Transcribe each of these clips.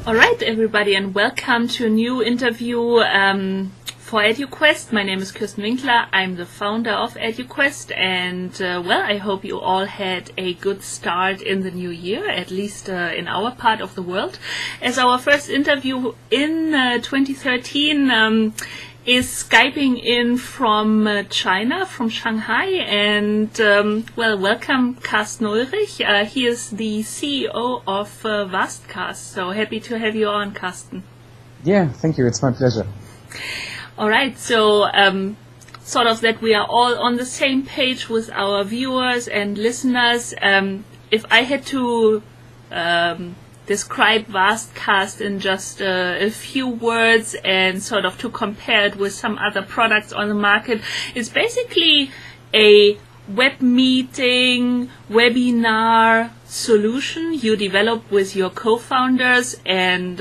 All right, everybody, and welcome to a new interview for EDUKWEST. My name is Kirsten. I'm the founder of EDUKWEST, and I hope you all had a good start in the new year, at least in our part of the world. As our first interview in 2013 is Skyping in from China, from Shanghai, and welcome Carsten Ullrich. He is the CEO of VastCast. So happy to have you on, Carsten. Yeah, thank you. It's my pleasure. All right, so sort of that we are all on the same page with our viewers and listeners. If I had to describe VastCast in just a few words and sort of to compare it with some other products on the market, it's basically a web meeting, webinar solution you develop with your co-founders, and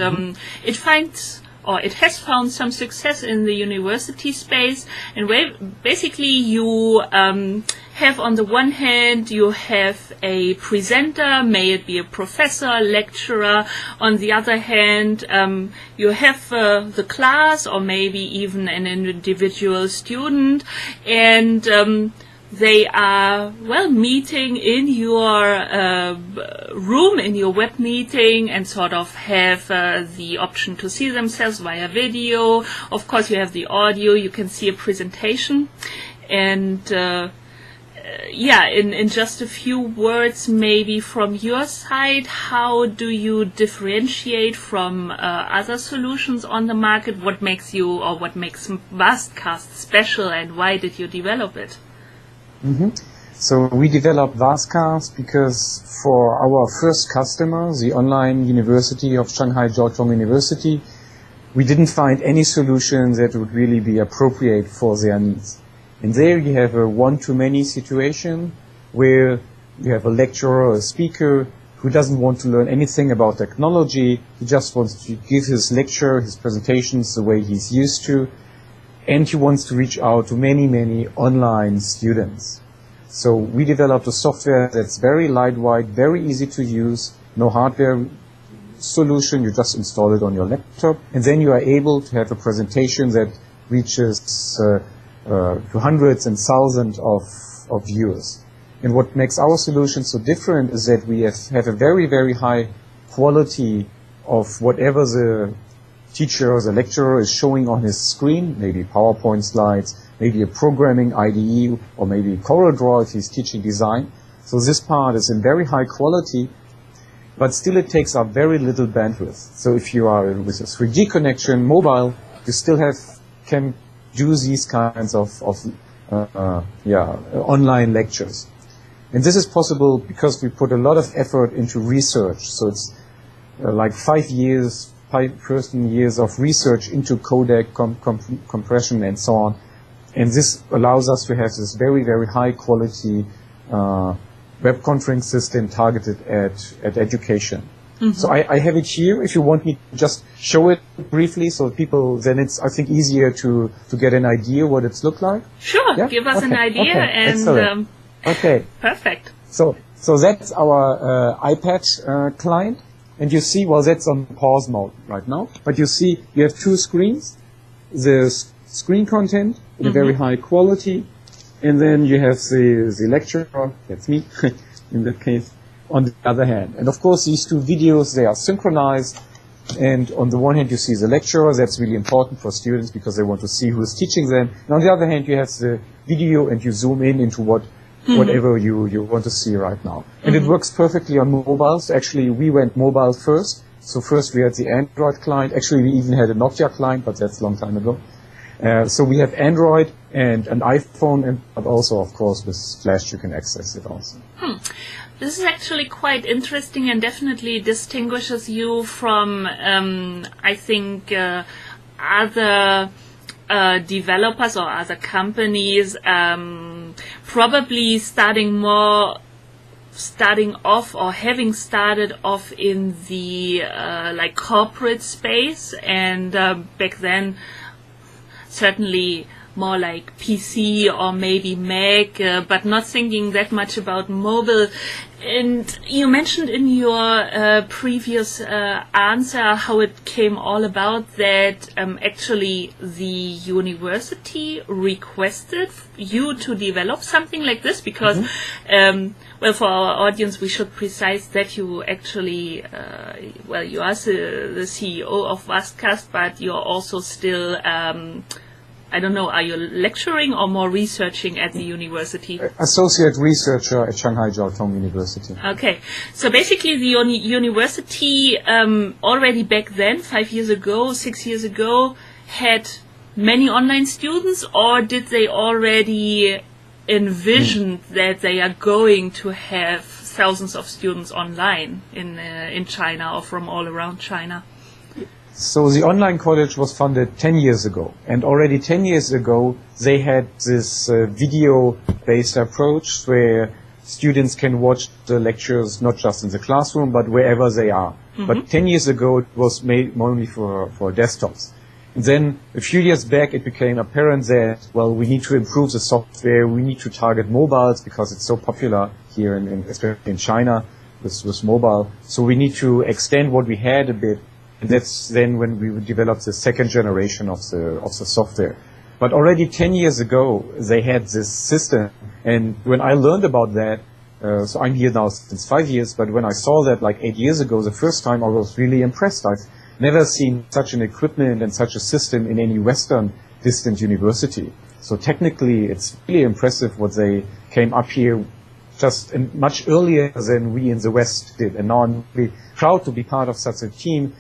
it has found some success in the university space. And basically you have, on the one hand, you have a presenter, may it be a professor, lecturer. On the other hand, you have the class, or maybe even an individual student, and they are, meeting in your room, in your web meeting, and sort of have the option to see themselves via video. Of course, you have the audio, you can see a presentation. And in just a few words, maybe from your side, how do you differentiate from other solutions on the market? What makes VastCast special, and why did you develop it? So we developed VastCast because for our first customer, the online university of Shanghai Jiao Tong University, we didn't find any solution that would really be appropriate for their needs. And there you have a one-to-many situation where you have a lecturer or a speaker who doesn't want to learn anything about technology. He just wants to give his lecture, his presentations the way he's used to. And he wants to reach out to many, many online students. So we developed a software that's very lightweight, very easy to use, no hardware solution. You just install it on your laptop, and then you are able to have a presentation that reaches to hundreds and thousands of viewers. And what makes our solution so different is that we have a very, very high quality of whatever the teacher or the lecturer is showing on his screen, maybe PowerPoint slides, maybe a programming IDE, or maybe CorelDRAW if he's teaching design. So this part is in very high quality, but still it takes up very little bandwidth. So if you are with a 3G connection, mobile, you still can do these kinds of online lectures. And this is possible because we put a lot of effort into research. So it's like 5 years of research into codec compression and so on. And this allows us to have this very, very high quality web conferencing system targeted at education. So I have it here. If you want me to just show it briefly so people, then it's, I think, easier to get an idea what it's look like. Sure, yeah? Give us an idea. And okay. Perfect. So that's our iPad client. And you see, that's on pause mode right now. But you see, you have two screens. The screen content in a very high quality. And then you have the lecturer, that's me, in that case, on the other hand. And of course, these two videos, they are synchronized. And on the one hand, you see the lecturer. That's really important for students because they want to see who is teaching them. And on the other hand, you have the video and you zoom in into whatever you want to see right now. And it works perfectly on mobiles. Actually, we went mobile first. So first we had the Android client. Actually, we even had a Nokia client, but that's a long time ago. So we have Android and an iPhone, but also, of course, with Flash you can access it also. This is actually quite interesting and definitely distinguishes you from, I think, other developers or other companies, probably starting off or having started off in the corporate space, and back then certainly more like PC or maybe Mac, but not thinking that much about mobile. And you mentioned in your previous answer how it came all about that actually the university requested you to develop something like this because, well, for our audience, we should precise that you actually, well, you are the CEO of VastCast, but you're also still I don't know, are you lecturing or more researching at the university? Associate researcher at Shanghai Jiao Tong University. Okay, so basically the university already back then, 5 years ago, 6 years ago, had many online students, or did they already envision that they are going to have thousands of students online in China or from all around China? So the online college was founded 10 years ago, and already 10 years ago they had this video-based approach where students can watch the lectures not just in the classroom but wherever they are. But 10 years ago it was made only for desktops. And then a few years back it became apparent that, well, we need to improve the software, we need to target mobiles because it's so popular here, especially in China with mobile. So we need to extend what we had a bit. And that's then when we developed the second generation of the software. But already 10 years ago, they had this system. And when I learned about that, so I'm here now since 5 years, but when I saw that like 8 years ago, the first time I was really impressed. I've never seen such an equipment and such a system in any Western distant university. So technically, it's really impressive what they came up here just much earlier than we in the West did. And now I'm really proud to be part of such a team.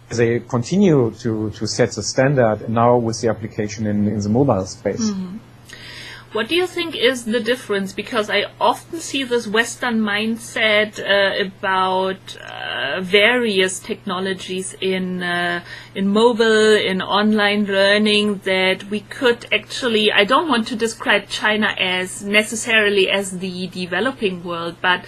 They continue to set the standard now with the application in the mobile space. What do you think is the difference? Because I often see this Western mindset about various technologies in mobile, in online learning, that we could actually, I don't want to describe China as necessarily as the developing world, but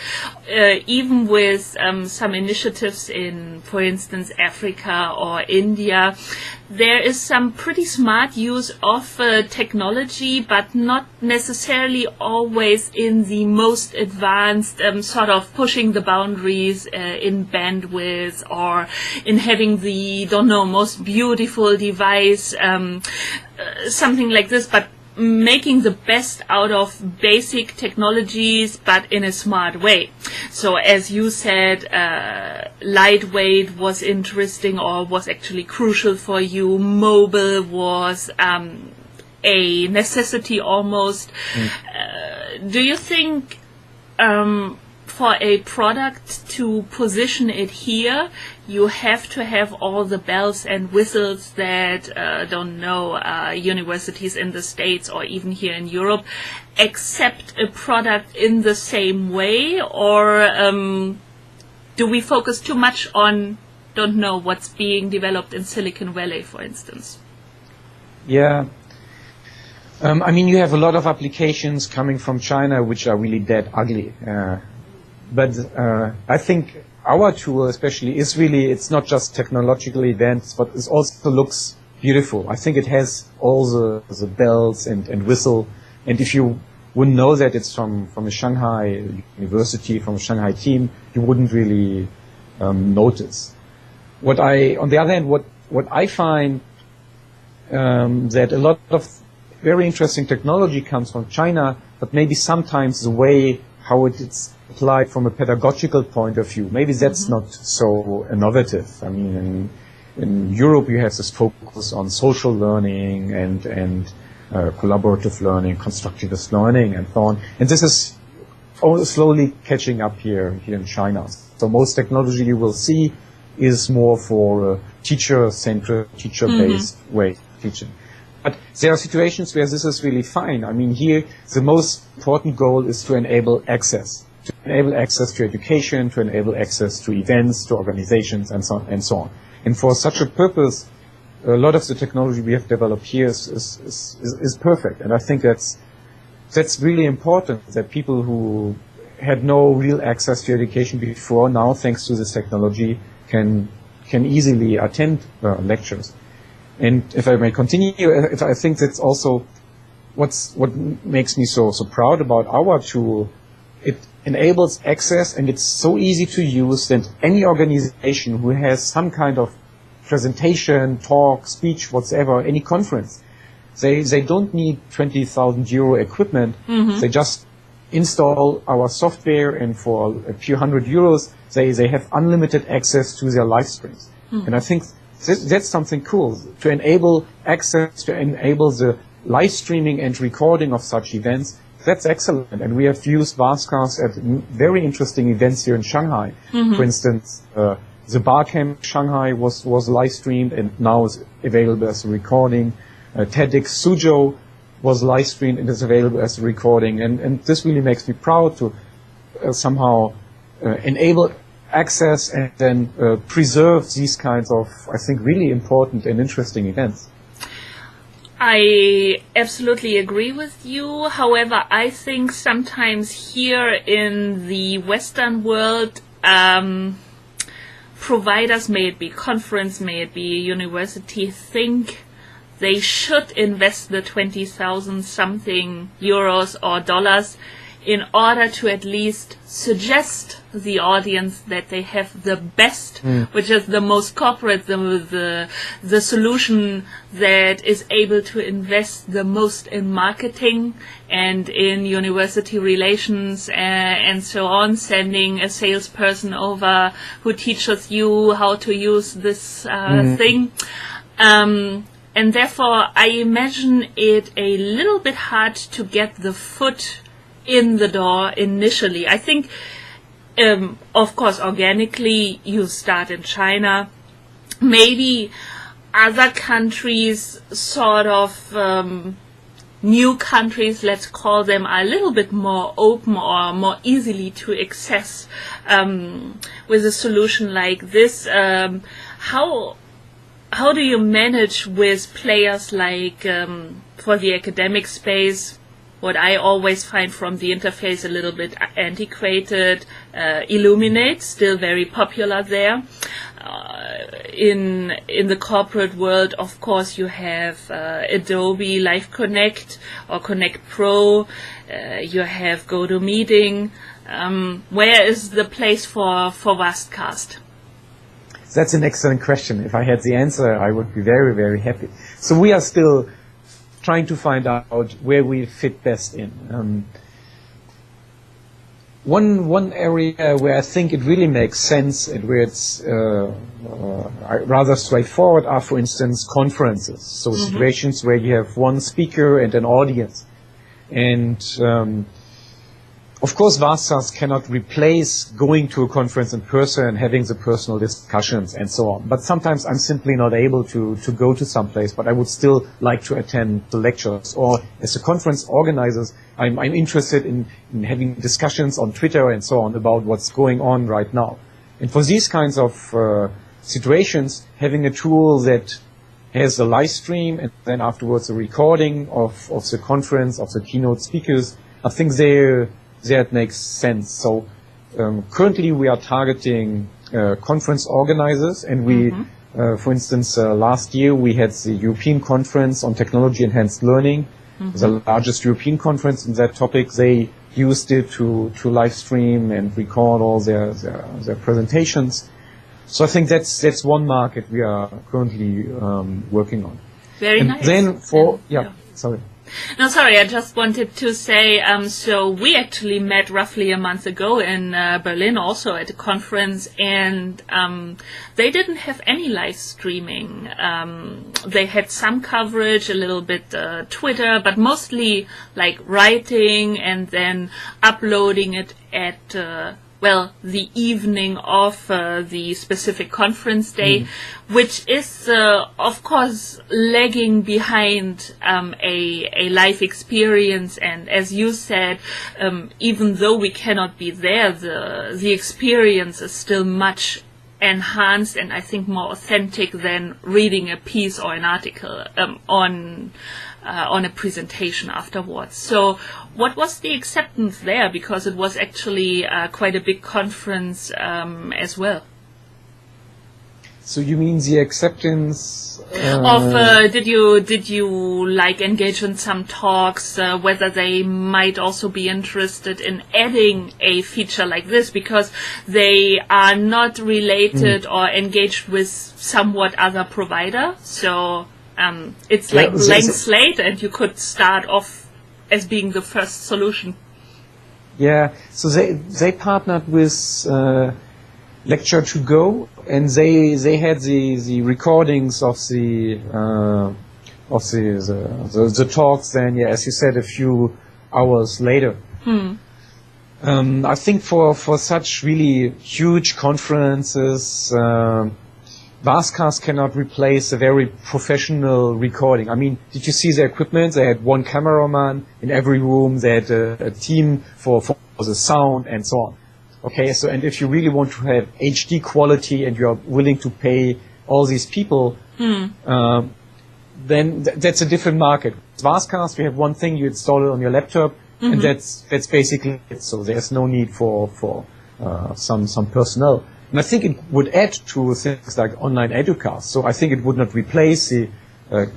even with some initiatives in, for instance, Africa or India, there is some pretty smart use of technology, but not necessarily always in the most advanced sort of pushing the boundaries in bandwidth or in having the, don't know, most beautiful device, something like this, but making the best out of basic technologies, but in a smart way. So as you said, lightweight was interesting or was actually crucial for you. Mobile was a necessity almost. Do you think for a product to position it here, you have to have all the bells and whistles that, universities in the States or even here in Europe accept a product in the same way? Or do we focus too much on, what's being developed in Silicon Valley, for instance? Yeah. You have a lot of applications coming from China which are really dead ugly. But I think our tool especially is really, it's not just technologically advanced, but it also looks beautiful. I think it has all the bells and whistle. And if you wouldn't know that it's from a Shanghai university, from a Shanghai team, you wouldn't really notice. On the other hand, what I find that a lot of very interesting technology comes from China, but maybe sometimes the way how it's applied from a pedagogical point of view, maybe that's not so innovative. In Europe you have this focus on social learning and collaborative learning, constructivist learning, and so on. And this is slowly catching up here in China. So most technology you will see is more for a teacher-centered, teacher-based way of teaching. But there are situations where this is really fine. Here the most important goal is to enable access. To enable access to education, to enable access to events, to organizations, and so on. And for such a purpose, a lot of the technology we have developed here is perfect. And I think that's really important, that people who had no real access to education before, now thanks to this technology, can easily attend lectures. And if I may continue, I think that's also what makes me so proud about our tool, it enables access, and it's so easy to use that any organization who has some kind of presentation, talk, speech, whatever, any conference, they don't need 20,000 euro equipment. Mm-hmm. They just install our software, and for a few €100, they have unlimited access to their live streams. Mm-hmm. And I think that's something cool, to enable access, to enable the live streaming and recording of such events. That's excellent. And we have used VastCast at very interesting events here in Shanghai. Mm-hmm. For instance, the Barcamp Shanghai was live streamed and now is available as a recording. TEDx Suzhou was live streamed and is available as a recording. And this really makes me proud to somehow enable access and then preserve these kinds of, I think, really important and interesting events. I absolutely agree with you. However, I think sometimes here in the Western world, providers, may it be conference, may it be university, think they should invest the 20,000 something euros or dollars in order to at least suggest the audience that they have the best, which is the most corporate, the solution that is able to invest the most in marketing and in university relations and so on, sending a salesperson over who teaches you how to use this thing. And therefore, I imagine it a little bit hard to get the foot in the door initially. I think, of course, organically, you start in China. Maybe other countries, sort of new countries, let's call them, are a little bit more open or more easily to access with a solution like this. How do you manage with players like, for the academic space, what I always find from the interface a little bit antiquated, Illuminate, still very popular there. In the corporate world, of course, you have Adobe Live Connect or Connect Pro. You have GoToMeeting. Where is the place for VastCast? That's an excellent question. If I had the answer, I would be very, very happy. So we are still trying to find out where we fit best in. One area where I think it really makes sense and where it's rather straightforward are, for instance, conferences. So situations where you have one speaker and an audience. And of course, VastCast cannot replace going to a conference in person and having the personal discussions and so on. But sometimes I'm simply not able to go to some place, but I would still like to attend the lectures. Or as a conference organizer, I'm interested in having discussions on Twitter and so on about what's going on right now. And for these kinds of situations, having a tool that has a live stream and then afterwards a recording of the conference, of the keynote speakers, I think that makes sense. So currently we are targeting conference organizers, and we, for instance, last year we had the European Conference on Technology Enhanced Learning, the largest European conference in that topic. They used it to live stream and record all their presentations. So I think that's one market we are currently working on. Very and nice. Then sorry. No, sorry, I just wanted to say, so we actually met roughly a month ago in Berlin, also at a conference, and they didn't have any live streaming. They had some coverage, a little bit Twitter, but mostly like writing and then uploading it at the evening of the specific conference day, which is, of course, lagging behind a live experience. And as you said, even though we cannot be there, the experience is still much enhanced and I think more authentic than reading a piece or an article on a presentation afterwards. So what was the acceptance there? Because it was actually quite a big conference as well. So you mean the acceptance of did you like engage in some talks whether they might also be interested in adding a feature like this because they are not related or engaged with somewhat other provider, so it's like blank slate and you could start off as being the first solution. Yeah, so they partnered with Lecture to Go, and they had the recordings of the talks. Then, yeah, as you said, a few hours later. I think for such really huge conferences, VastCast cannot replace a very professional recording. I mean, did you see the equipment? They had one cameraman in every room. They had a team for the sound and so on. Okay, so and if you really want to have HD quality and you are willing to pay all these people, then that's a different market. With VastCast, we have one thing, you install it on your laptop, and that's basically it. So there's no need for some personnel. And I think it would add to things like online EDUKWEST. So I think it would not replace the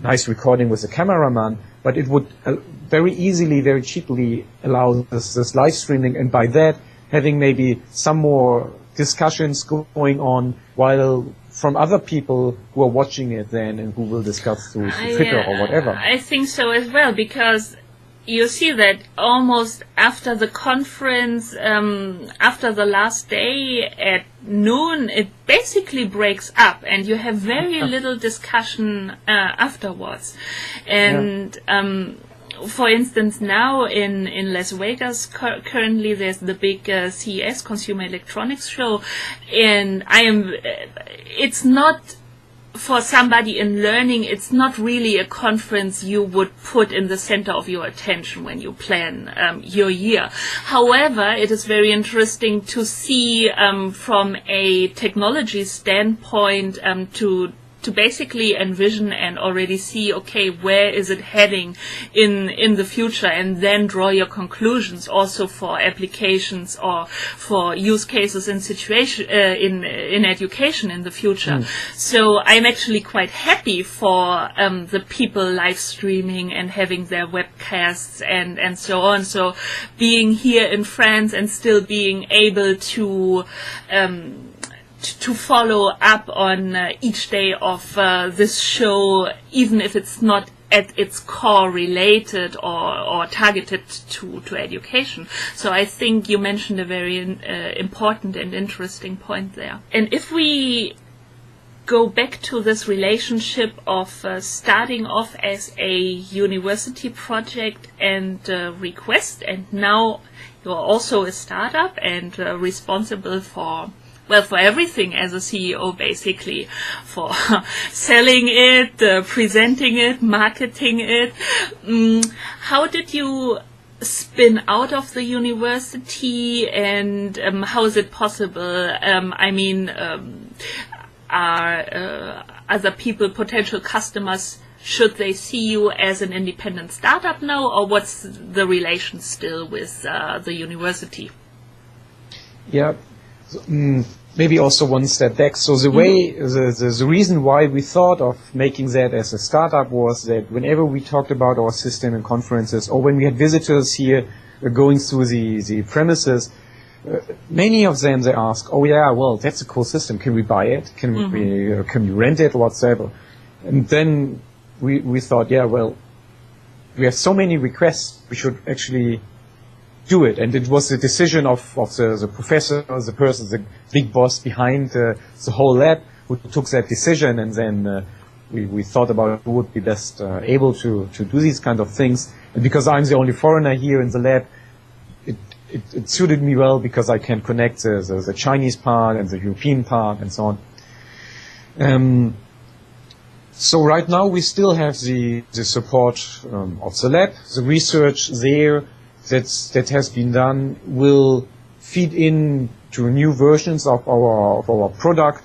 nice recording with a cameraman, but it would very easily, very cheaply allow this live streaming, and by that, having maybe some more discussions going on while from other people who are watching it then and who will discuss through Twitter or whatever. I think so as well, because you see that almost after the conference, after the last day at noon, it basically breaks up and you have very little discussion afterwards. And for instance, now in Las Vegas, currently there's the big CES, Consumer Electronics Show, and it's not, for somebody in learning, it's not really a conference you would put in the center of your attention when you plan your year. However, it is very interesting to see from a technology standpoint to basically envision and already see, okay, where is it heading in the future, and then draw your conclusions also for applications or for use cases in in education in the future. So I'm actually quite happy for the people live streaming and having their webcasts and so on. So being here in France and still being able to follow up on each day of this show, even if it's not at its core related or targeted to education. So I think you mentioned a very important and interesting point there. And if we go back to this relationship of starting off as a university project and request, and now you're also a startup and responsible for everything as a CEO, basically, for selling it, presenting it, marketing it. How did you spin out of the university, and how is it possible? Are other people, potential customers, should they see you as an independent startup now, or what's the relation still with the university? Yeah. Maybe also one step back. So the way, the reason why we thought of making that as a startup was that whenever we talked about our system in conferences, or when we had visitors here going through the premises, many of them, they ask, oh yeah, well, that's a cool system. Can we buy it? Can we rent it, whatsoever? And then we thought, yeah, well, we have so many requests, we should actually do it. And it was the decision of the professor, the person, the big boss behind the whole lab, who took that decision. And then we thought about who would be best able to do these kind of things. And because I'm the only foreigner here in the lab, it suited me well, because I can connect the Chinese part and the European part and so on. So right now we still have the support of the lab. The research there that has been done will feed in to new versions of our product,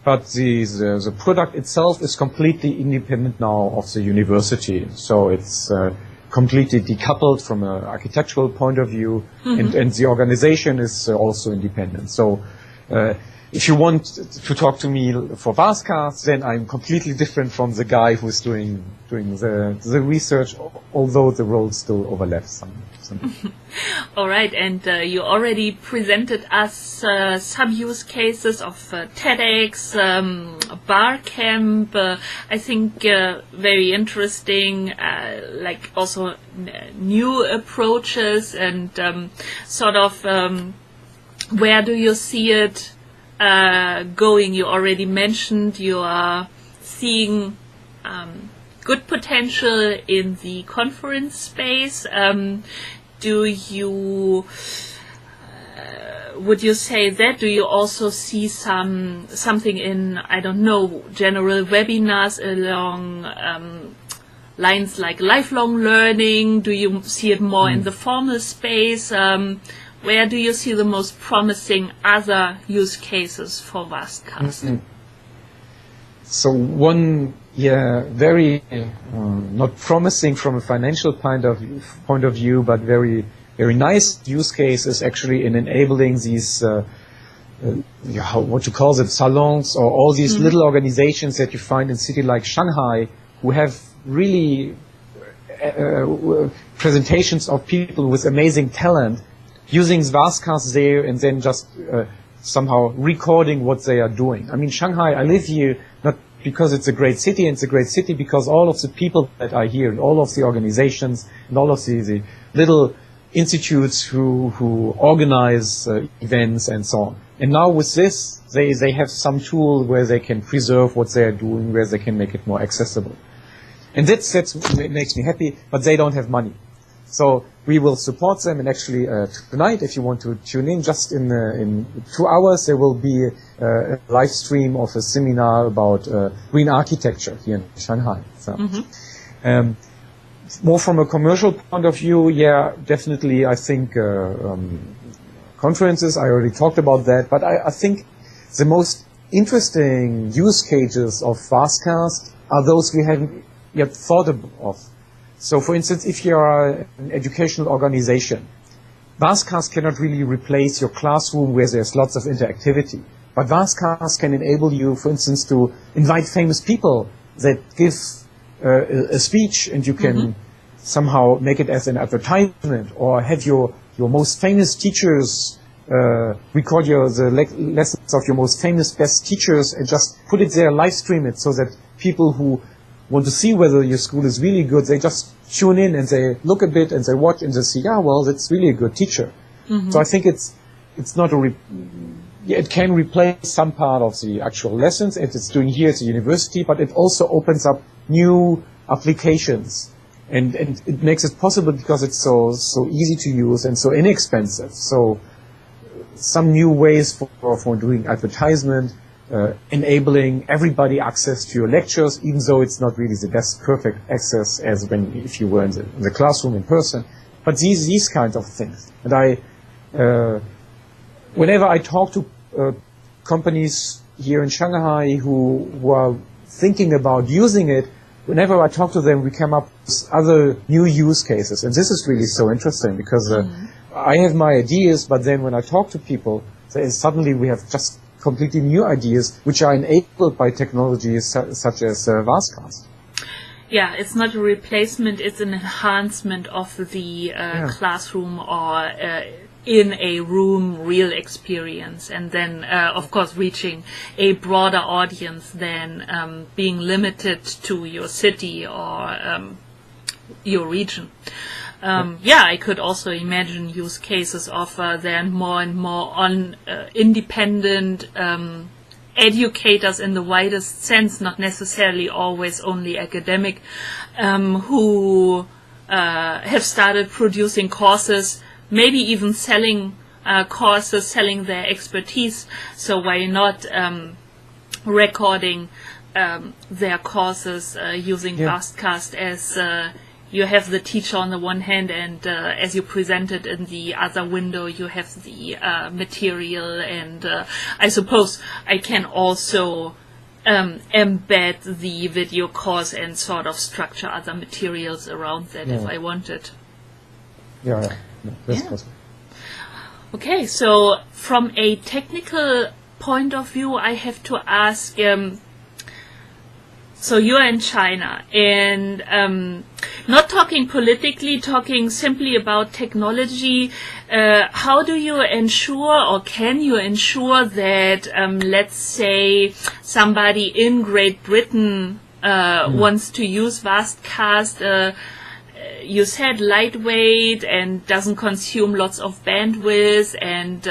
but the product itself is completely independent now of the university. So it's completely decoupled from an architectural point of view, and the organization is also independent. So if you want to talk to me for VastCast, then I'm completely different from the guy who's doing the research, although the roles still overlap some. All right, and you already presented us some use cases of TEDx, Barcamp. I think very interesting, like also new approaches and sort of where do you see it going? You already mentioned you are seeing good potential in the conference space. Do you would you say that? Do you also see something in, I don't know, general webinars along lines like lifelong learning? Do you see it more in the formal space? Where do you see the most promising other use cases for VastCast? So one, very not promising from a financial point of view, but very nice use case is actually in enabling these what you call them, salons, or all these little organizations that you find in a city like Shanghai, who have really presentations of people with amazing talent, using VastCast there and then just somehow recording what they are doing. I mean, Shanghai, I live here not because it's a great city, and it's a great city because all of the people that are here, and all of the organizations, and all of the little institutes who organize events and so on. And now with this, they have some tool where they can preserve what they are doing, where they can make it more accessible. And that makes me happy, but they don't have money. So we will support them, and actually tonight, if you want to tune in, just in 2 hours, there will be a live stream of a seminar about green architecture here in Shanghai. So, more from a commercial point of view, definitely, I think conferences, I already talked about that, but I think the most interesting use cases of VastCast are those we haven't yet thought of. So, for instance, if you are an educational organization, VastCast cannot really replace your classroom where there's lots of interactivity. But VastCast can enable you, for instance, to invite famous people that give a speech, and you can somehow make it as an advertisement, or have your most famous teachers record the lessons of your most famous, best teachers, and just put it there, live stream it, so that people who want to see whether your school is really good, they just tune in and they look a bit and they watch and they see, well, that's really a good teacher. So I think it's not it can replace some part of the actual lessons, as it's doing here at the university, but it also opens up new applications, and it makes it possible because it's so easy to use and so inexpensive. So some new ways for doing advertisement, enabling everybody access to your lectures, even though it's not really the best perfect access as if you were in the classroom in person. But these kinds of things. And whenever I talk to companies here in Shanghai who are thinking about using it, whenever I talk to them, we come up with other new use cases. And this is really so interesting because I have my ideas, but then when I talk to people, suddenly we have just completely new ideas which are enabled by technologies such as VastCast. Yeah, it's not a replacement, it's an enhancement of the classroom or in a room real experience, and then of course reaching a broader audience than being limited to your city or your region. I could also imagine use cases of then more and more on independent educators in the widest sense, not necessarily always only academic, who have started producing courses, maybe even selling courses, selling their expertise. So why not recording their courses using VastCast as you have the teacher on the one hand, and as you presented in the other window, you have the material, and I suppose I can also embed the video course and sort of structure other materials around that if I wanted. That's possible. Okay, so from a technical point of view, I have to ask, so you're in China, and not talking politically, talking simply about technology, how do you ensure, or can you ensure that, let's say, somebody in Great Britain wants to use VastCast, you said lightweight and doesn't consume lots of bandwidth, and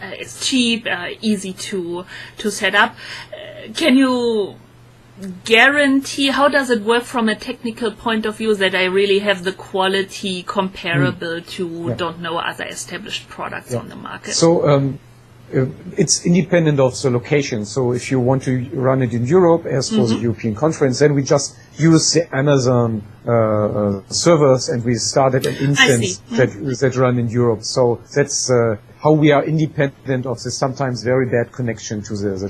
it's cheap, easy to set up. Can you guarantee, how does it work from a technical point of view, that I really have the quality comparable to, don't know, other established products on the market? So it's independent of the location. So if you want to run it in Europe, as for the European conference, then we just use the Amazon servers, and we started an instance that run in Europe. So that's how we are independent of the sometimes very bad connection to the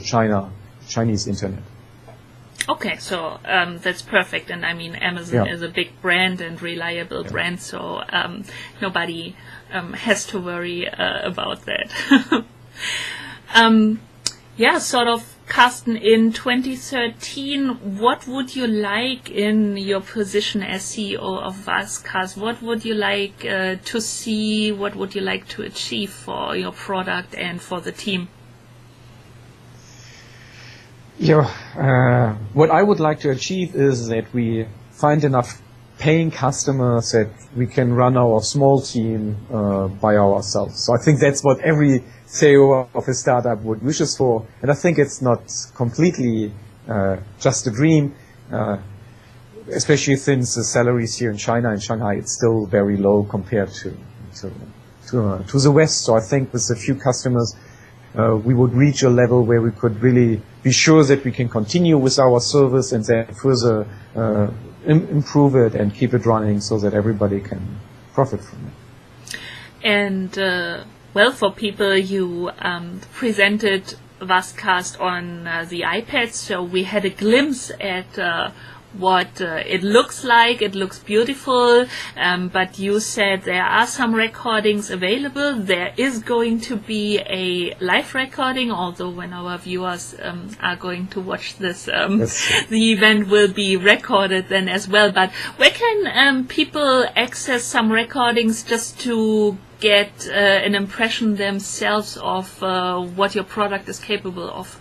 Chinese internet. Okay, so that's perfect. And I mean, Amazon is a big brand and reliable brand, so nobody has to worry about that. Sort of, Carsten, in 2013, what would you like in your position as CEO of VastCast? What would you like to see? What would you like to achieve for your product and for the team? What I would like to achieve is that we find enough paying customers that we can run our small team by ourselves. So I think that's what every CEO of a startup would wishes for, and I think it's not completely just a dream, especially since the salaries here in China, in Shanghai, it's still very low compared to the West. So I think with a few customers, we would reach a level where we could really be sure that we can continue with our service and then further improve it and keep it running so that everybody can profit from it. And for people, you presented VastCast on the iPad, so we had a glimpse at what it looks like. It looks beautiful, but you said there are some recordings available. There is going to be a live recording, although when our viewers are going to watch this, the event will be recorded then as well. But where can people access some recordings just to get an impression themselves of what your product is capable of?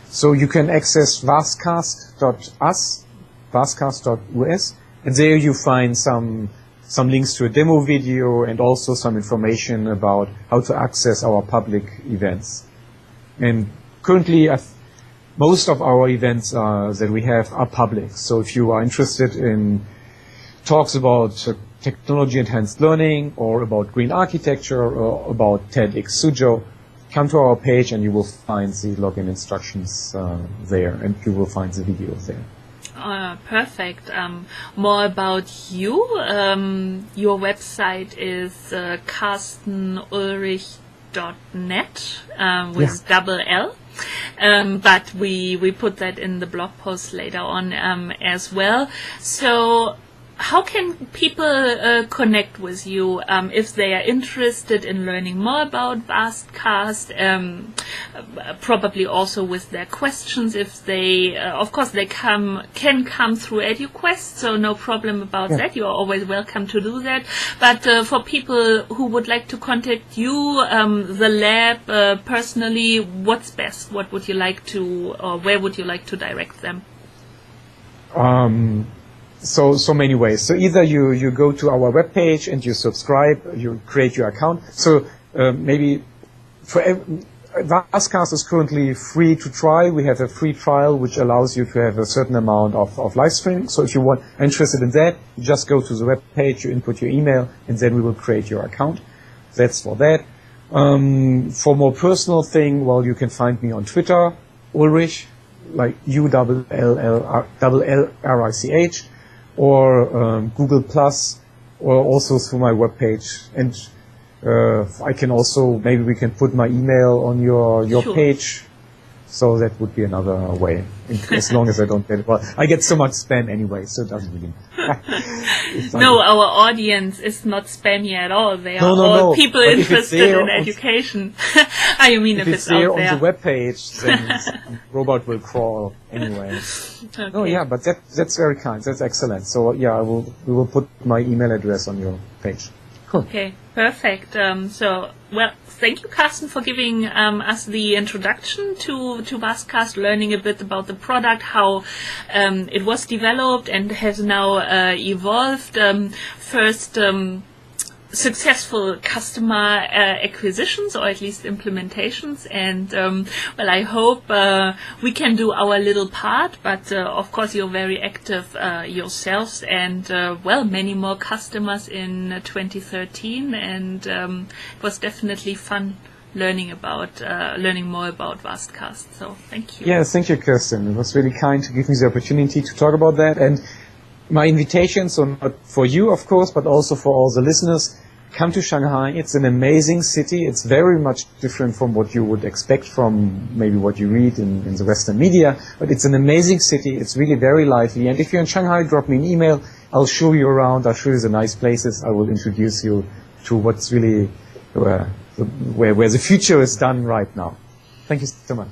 So you can access vastcast.us, vastcast.us, and there you find some links to a demo video and also some information about how to access our public events. And currently, most of our events that we have are public. So if you are interested in talks about technology-enhanced learning or about green architecture or about TEDx Suzhou, come to our page and you will find the login instructions there, and you will find the videos there. Perfect. More about you. Your website is carstenullrich.net with double L. But we put that in the blog post later on as well. So how can people connect with you if they are interested in learning more about VastCast? Probably also with their questions. If they, of course, they can come through EDUKWEST, so no problem about that. You are always welcome to do that. But for people who would like to contact you, the lab personally, what's best? What would you like to, or where would you like to direct them? So many ways. So either you go to our webpage and you subscribe, you create your account. So maybe for VastCast is currently free to try. We have a free trial which allows you to have a certain amount of live streaming. So if you are interested in that, you just go to the webpage, you input your email, and then we will create your account. That's for that. For more personal thing, well, you can find me on Twitter, Ullrich, like ULLRICH, or Google Plus, or also through my webpage. And I can also, maybe we can put my email on your page. So that would be another way, as long as I don't get it. Well, I get so much spam anyway, so it doesn't really. No, our audience is not spammy at all. They are all people interested in education. I mean, if it's there out there on the webpage, then robot will crawl anyway. Okay. Oh yeah, but that's very kind. That's excellent. So yeah, we will put my email address on your page. Cool. Okay, perfect. Well, thank you, Carsten, for giving us the introduction to VastCast, learning a bit about the product, how it was developed and has now evolved. First, successful customer acquisitions, or at least implementations, and well, I hope we can do our little part, but of course you're very active yourselves, and well, many more customers in 2013, and it was definitely fun learning more about VastCast. So thank you. Yeah, thank you, Kirsten. It was really kind to give me the opportunity to talk about that. And my invitation, so not for you, of course, but also for all the listeners, come to Shanghai. It's an amazing city. It's very much different from what you would expect from maybe what you read in the Western media, but it's an amazing city. It's really very lively. And if you're in Shanghai, drop me an email. I'll show you around. I'll show you the nice places. I will introduce you to what's really where the future is done right now. Thank you so much.